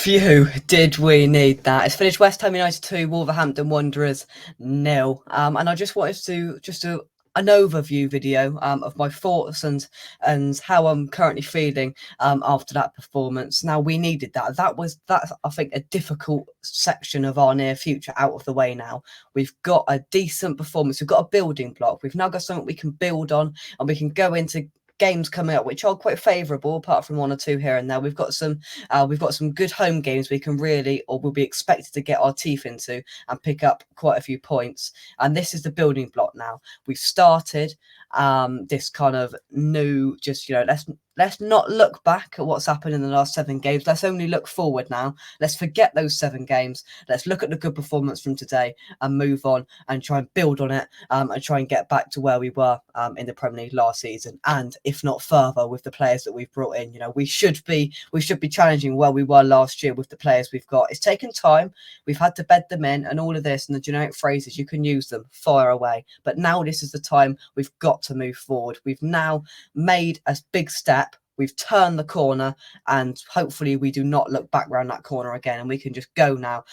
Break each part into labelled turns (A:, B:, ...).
A: Phew, did we need that? It's finished West Ham United 2, Wolverhampton Wanderers 0. And I just wanted to do an overview video of my thoughts and how I'm currently feeling after that performance. Now we needed that. That's I think a difficult section of our near future out of the way now. We've got a decent performance. We've got a building block. We've now got something we can build on, and we can go into games coming up which are quite favourable, apart from one or two here and there. We've got some good home games we can really, or will be expected to get our teeth into and pick up quite a few points. And this is the building block now. We've started this kind of new, just, let's not look back at what's happened in the last 7 games. Let's only look forward now. Let's forget those 7 games. Let's look at the good performance from today and move on and try and build on it, and try and get back to where we were in the Premier League last season, and if not further with the players that we've brought in. We should be challenging where we were last year with the players we've got. It's taken time. We've had to bed them in, and all of this and the generic phrases, you can use them, fire away. But now this is the time we've got to move forward. We've now made a big step. We've turned the corner, and hopefully we do not look back around that corner again, and we can just go now.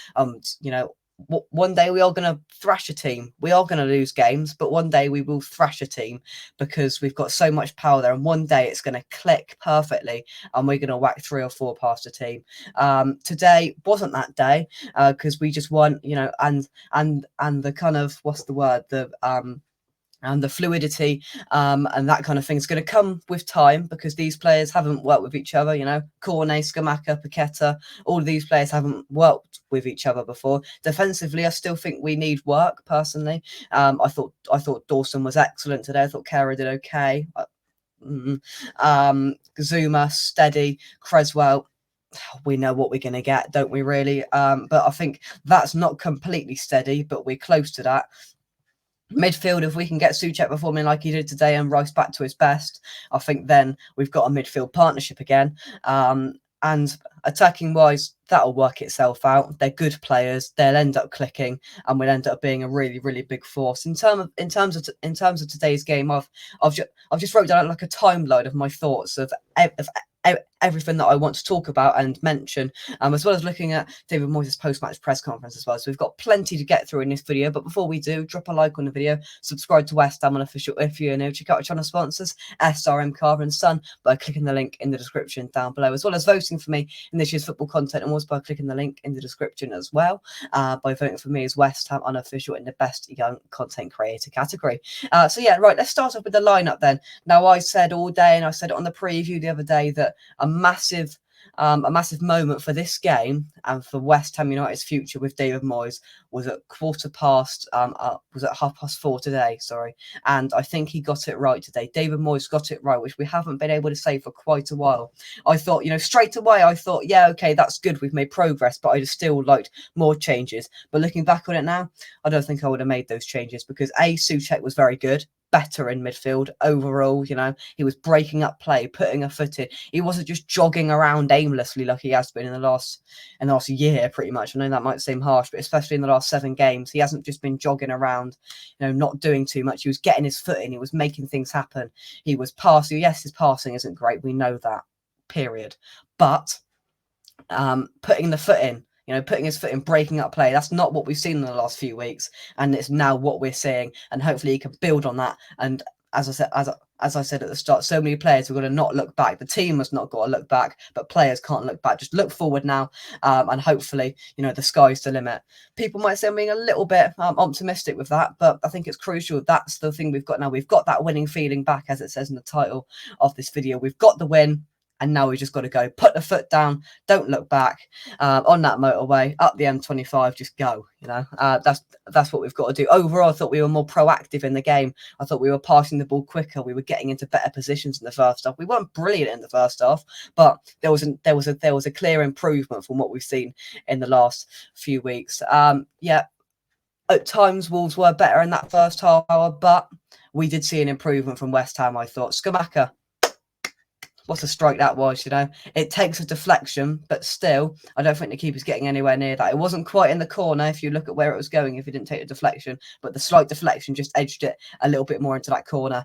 A: One day we are going to thrash a team. We are going to lose games, but one day we will thrash a team, because we've got so much power there, and one day it's going to click perfectly and we're going to whack 3 or 4 past a team. Today wasn't that day, because we just won, and the kind of, what's the word, and the fluidity and that kind of thing is going to come with time, because these players haven't worked with each other. Cornet, Scamacca, Paqueta, all of these players haven't worked with each other before. Defensively, I still think we need work, personally. I thought Dawson was excellent today. I thought Kara did okay. Zuma, steady. Creswell, we know what we're going to get, don't we, really? But I think that's not completely steady, but we're close to that. Midfield, if we can get Souček performing like he did today and Rice back to his best, I think then we've got a midfield partnership again. And attacking wise, that'll work itself out. They're good players. They'll end up clicking, and we'll end up being a really, really big force. In terms of today's game, I've just wrote down like a timeline of my thoughts of everything that I want to talk about and mention, as well as looking at David Moyes' post-match press conference as well. So we've got plenty to get through in this video, but before we do, drop a like on the video, subscribe to West Ham Unofficial if you're new, check out our channel sponsors, SRM Carver and Son, by clicking the link in the description down below, as well as voting for me in this year's football content awards by clicking the link in the description as well, by voting for me as West Ham Unofficial in the best young content creator category. So yeah, right, let's start off with the lineup then. Now, I said all day, and I said it on the preview the other day, that a massive moment for this game and for West Ham United's future with David Moyes was at 4:30 today, sorry. And I think he got it right today. David Moyes got it right, which we haven't been able to say for quite a while. I thought, straight away, I thought, yeah, okay, that's good. We've made progress, but I'd have still liked more changes. But looking back on it now, I don't think I would have made those changes, because Souček was very good, better in midfield overall. He was breaking up play, putting a foot in. He wasn't just jogging around aimlessly like he has been in the last year, pretty much. I know that might seem harsh, but especially in the last 7 games, he hasn't just been jogging around, not doing too much. He was getting his foot in. He was making things happen. He was passing. Yes, his passing isn't great. We know that, period. But putting the foot in, putting his foot in, breaking up play, that's not what we've seen in the last few weeks, and it's now what we're seeing, and hopefully he can build on that. And as I said at the start, so many players are going to not look back. The team has not got to look back, but players can't look back. Just look forward now, and hopefully, the sky's the limit. People might say I'm being a little bit optimistic with that, but I think it's crucial. That's the thing we've got now. We've got that winning feeling back, as it says in the title of this video. We've got the win. And now we just got to go, put the foot down, don't look back, on that motorway, up the M25, just go. That's what we've got to do. Overall, I thought we were more proactive in the game. I thought we were passing the ball quicker. We were getting into better positions in the first half. We weren't brilliant in the first half, but there was a clear improvement from what we've seen in the last few weeks. Yeah, at times Wolves were better in that first half hour, but we did see an improvement from West Ham, I thought. Scamacca, what a strike that was. It takes a deflection, but still, I don't think the keeper's getting anywhere near that. It wasn't quite in the corner if you look at where it was going, if he didn't take the deflection, but the slight deflection just edged it a little bit more into that corner.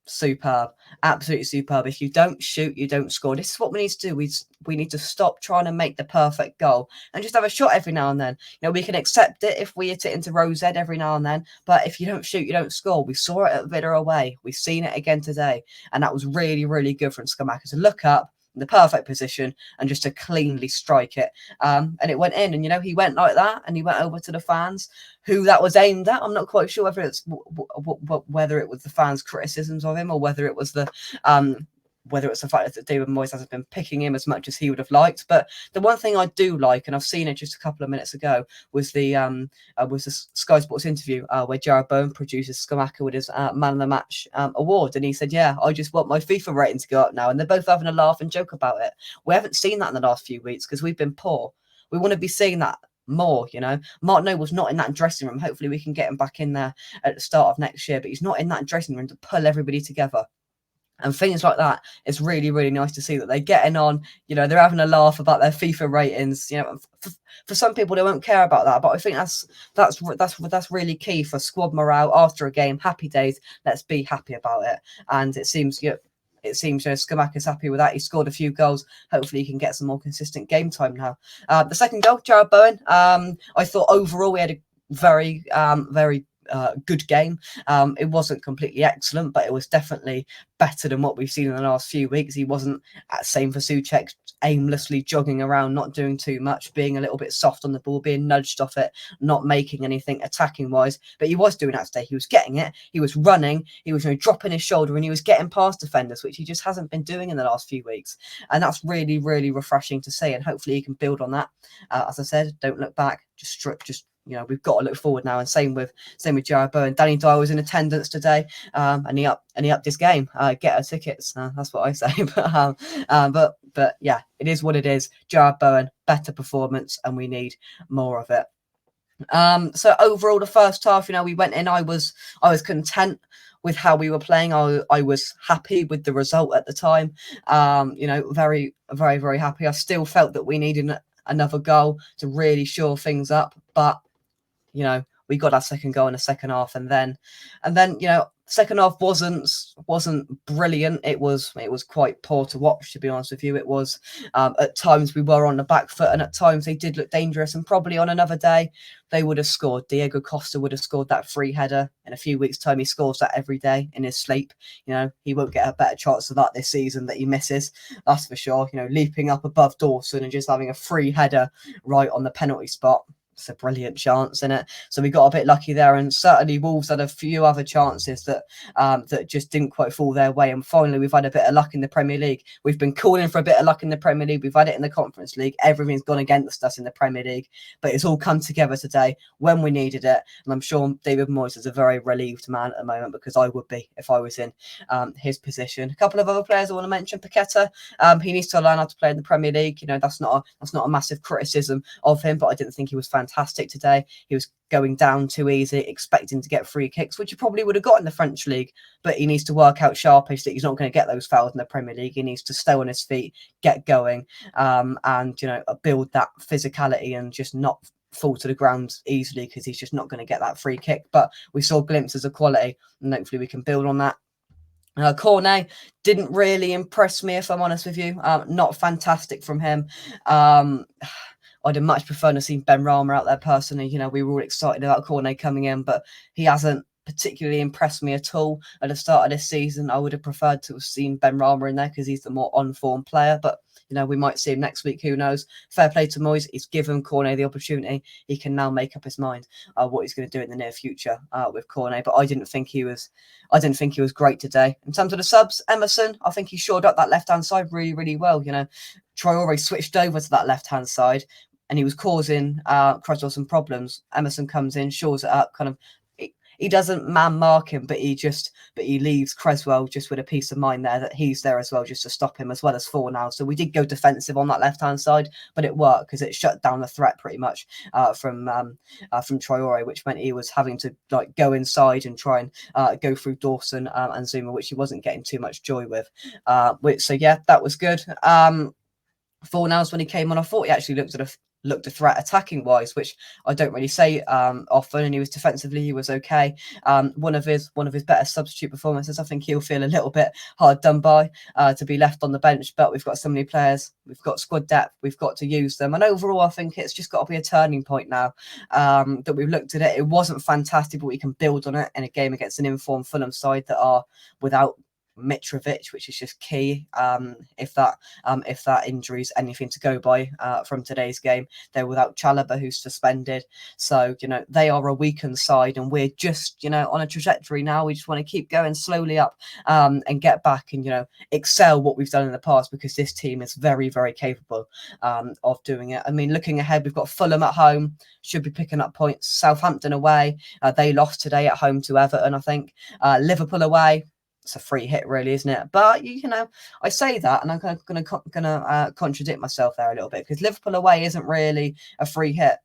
A: Superb, absolutely superb. If you don't shoot, you don't score. This is what we need to do. We need to stop trying to make the perfect goal and just have a shot every now and then. You know, we can accept it if we hit it into Rose Ed every now and then, but if you don't shoot, you don't score. We saw it at Villa away. We've seen it again today, and that was really, really good from Scamacca to look up in the perfect position and just to cleanly strike it. And it went in, and you know, he went like that, and he went over to the fans. Who that was aimed at, I'm not quite sure whether it's whether it was the fans' criticisms of him or whether it was the fact that David Moyes hasn't been picking him as much as he would have liked. But the one thing I do like, and I've seen it just a couple of minutes ago, was the Sky Sports interview where Jared Bowen produces Scamacca with his Man of the Match award, and he said, "Yeah, I just want my FIFA rating to go up now," and they're both having a laugh and joke about it. We haven't seen that in the last few weeks because we've been poor. We want to be seeing that more, you know. Mark Noble's not in that dressing room. Hopefully we can get him back in there at the start of next year, but he's not in that dressing room to pull everybody together. And things like that, it's really, really nice to see that they're getting on. You know, they're having a laugh about their FIFA ratings. You know, for some people, they won't care about that, but I think that's really key for squad morale after a game. Happy days. Let's be happy about it. And it seems, you know, Scamacca's happy with that. He scored a few goals. Hopefully he can get some more consistent game time now. The second goal, Jared Bowen. I thought overall we had a very good game. It wasn't completely excellent, but it was definitely better than what we've seen in the last few weeks. He wasn't, same for Souček, aimlessly jogging around, not doing too much, being a little bit soft on the ball, being nudged off it, not making anything attacking wise. But he was doing that today. He was getting it. He was running. He was, you know, dropping his shoulder, and he was getting past defenders, which he just hasn't been doing in the last few weeks. And that's really, really refreshing to see. And hopefully he can build on that. As I said, don't look back. Just you know, we've got to look forward now. And same with Jared Bowen. Danny Dyer was in attendance today, and he upped his game. Get our tickets. That's what I say. But yeah, it is what it is. Jared Bowen, better performance, and we need more of it. So overall, the first half, you know, we went in. I was content with how we were playing. I was happy with the result at the time. You know, very, very, very happy. I still felt that we needed another goal to really shore things up, but you know, we got our second goal in the second half, and then, you know, second half wasn't brilliant. It was quite poor to watch, to be honest with you. It was at times we were on the back foot, and at times they did look dangerous. And probably on another day they would have scored. Diego Costa would have scored that free header. In a few weeks' time, he scores that every day in his sleep. You know, he won't get a better chance of that this season that he misses. That's for sure. You know, leaping up above Dawson and just having a free header right on the penalty spot. It's a brilliant chance, isn't it? So we got a bit lucky there, and certainly Wolves had a few other chances that just didn't quite fall their way. And finally, we've had a bit of luck in the Premier League. We've been calling for a bit of luck in the Premier League. We've had it in the Conference League. Everything's gone against us in the Premier League, but it's all come together today when we needed it. And I'm sure David Moyes is a very relieved man at the moment, because I would be if I was in his position. A couple of other players I want to mention. Paqueta, he needs to learn how to play in the Premier League. You know, that's not a massive criticism of him, but I didn't think he was fantastic today. He was going down too easy, expecting to get free kicks, which he probably would have got in the French league, but he needs to work out sharpish that he's not going to get those fouls in the Premier League. He needs to stay on his feet, get going, and, you know, build that physicality and just not fall to the ground easily, because he's just not going to get that free kick. But we saw glimpses of quality, and hopefully we can build on that. Cornet didn't really impress me, if I'm honest with you. Not fantastic from him. I'd have much preferred to see Ben Rama out there personally. You know, we were all excited about Cornet coming in, but he hasn't particularly impressed me at all at the start of this season. I would have preferred to have seen Ben Rama in there, because he's the more on-form player. But, you know, we might see him next week. Who knows? Fair play to Moyes. He's given Cornet the opportunity. He can now make up his mind what he's going to do in the near future with Cornet. But I didn't think he was great today. In terms of the subs, Emerson, I think he shored up that left-hand side really, really well. You know, Traore switched over to that left-hand side, and he was causing Cresswell some problems. Emerson comes in, shores it up, kind of. He doesn't man mark him, but he leaves Cresswell just with a peace of mind there that he's there as well, just to stop him, as well as Fornal. So we did go defensive on that left hand side, but it worked because it shut down the threat pretty much from Traore, which meant he was having to like go inside and try and go through Dawson and Zuma, which he wasn't getting too much joy with. So yeah, that was good. Fornals, when he came on, I thought he actually looked a threat attacking wise, which I don't really say often. And he was defensively, he was okay. One of his better substitute performances. I think he'll feel a little bit hard done by to be left on the bench, but we've got so many players, we've got squad depth, we've got to use them. And overall, I think it's just got to be a turning point now that we've looked at it. It wasn't fantastic, but we can build on it in a game against an informed Fulham side that are without Mitrovic, which is just key. If that injury is anything to go by from today's game, they're without Chalobah, who's suspended. So they are a weakened side, and we're just on a trajectory now. We just want to keep going slowly up and get back and excel what we've done in the past, because this team is very, very capable of doing it. I mean, looking ahead, we've got Fulham at home, should be picking up points. Southampton away, they lost today at home to Everton, I think. Liverpool away. It's a free hit, really, isn't it? But I say that, and I'm going to contradict myself there a little bit, because Liverpool away isn't really a free hit.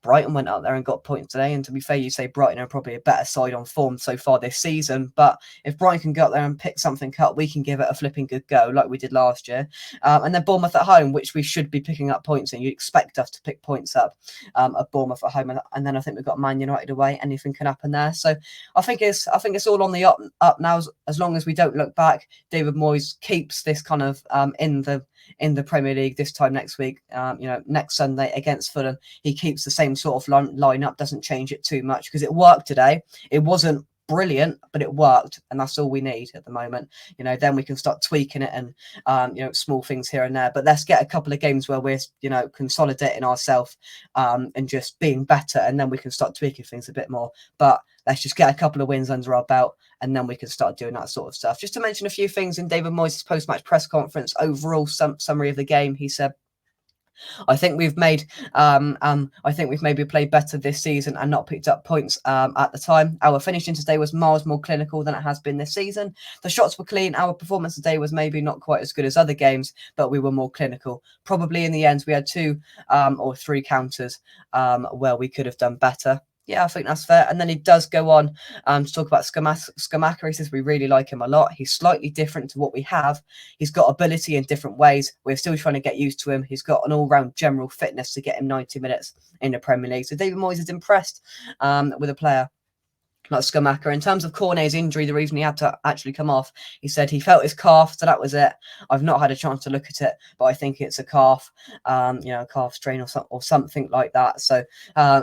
A: Brighton went out there and got points today, and to be fair, you say Brighton are probably a better side on form so far this season, but if Brighton can go out there and pick something up, we can give it a flipping good go like we did last year. And then Bournemouth at home, which we should be picking up points in. You'd expect us to pick points up at Bournemouth at home, and then I think we've got Man United away. Anything can happen there. So I think it's all on the up now, as long as we don't look back. David Moyes keeps this kind of in the Premier League this time next week, next Sunday against Fulham. He keeps the same sort of lineup, doesn't change it too much, because it worked today. It wasn't brilliant, but it worked, and that's all we need at the moment. Then we can start tweaking it and small things here and there. But let's get a couple of games where we're consolidating ourselves and just being better, and then we can start tweaking things a bit more. But let's just get a couple of wins under our belt, and then we can start doing that sort of stuff. Just to mention a few things in David Moyes' post-match press conference, overall summary of the game, he said, I think we've maybe played better this season and not picked up points at the time. Our finishing today was miles more clinical than it has been this season. The shots were clean. Our performance today was maybe not quite as good as other games, but we were more clinical. Probably in the end, we had 2 or 3 counters where we could have done better. Yeah, I think that's fair. And then he does go on to talk about Scamacca. He says we really like him a lot. He's slightly different to what we have. He's got ability in different ways. We're still trying to get used to him. He's got an all-round general fitness to get him 90 minutes in the Premier League. So David Moyes is impressed with a player like Scamacca. In terms of Cornet's injury, the reason he had to actually come off, he said he felt his calf, so that was it. I've not had a chance to look at it, but I think it's a calf, a calf strain or something like that. So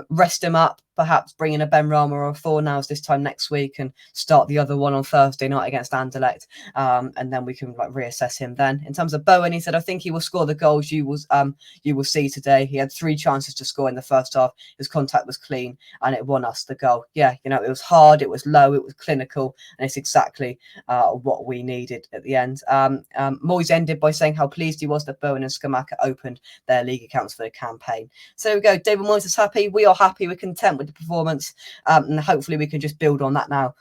A: rest him up, perhaps bring in a Ben Rama or a Fornals this time next week and start the other one on Thursday night against Anderlecht, and then we can reassess him then. In terms of Bowen, he said, I think he will score the goals you will see today. He had 3 chances to score in the first half. His contact was clean, and it won us the goal. Yeah, it was hard, it was low, it was clinical, and it's exactly what we needed at the end. Moyes ended by saying how pleased he was that Bowen and Scamacca opened their league accounts for the campaign. So there we go. David Moyes is happy. We are happy. We're content with the performance, and hopefully we can just build on that now.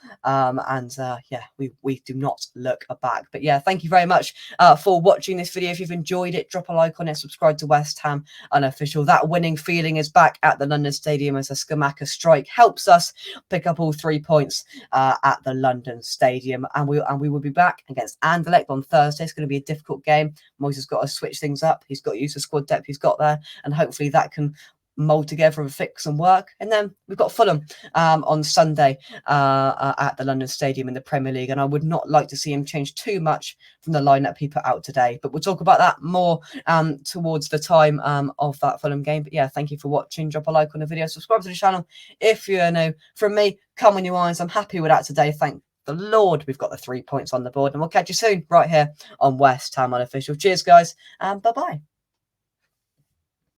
A: We do not look back. But yeah, thank you very much for watching this video. If you've enjoyed it, drop a like on it, subscribe to West Ham Unofficial. That winning feeling is back at the London Stadium as a Scamacca strike helps us pick up all 3 points at the London Stadium, and we will be back against Anderlecht on Thursday. It's going to be a difficult game. Moyes has got to switch things up. He's got to use the squad depth he's got there, and hopefully that can mold together and fix and work. And then we've got Fulham on Sunday at the London Stadium in the Premier League, and I would not like to see him change too much from the lineup he put out today, but we'll talk about that more towards the time of that Fulham game. But yeah, thank you for watching. Drop a like on the video, subscribe to the channel if you're new. From me, come on you irons. I'm happy with that today. Thank the Lord we've got the 3 points on the board, and we'll catch you soon right here on West Ham Unofficial. Cheers guys, and bye bye.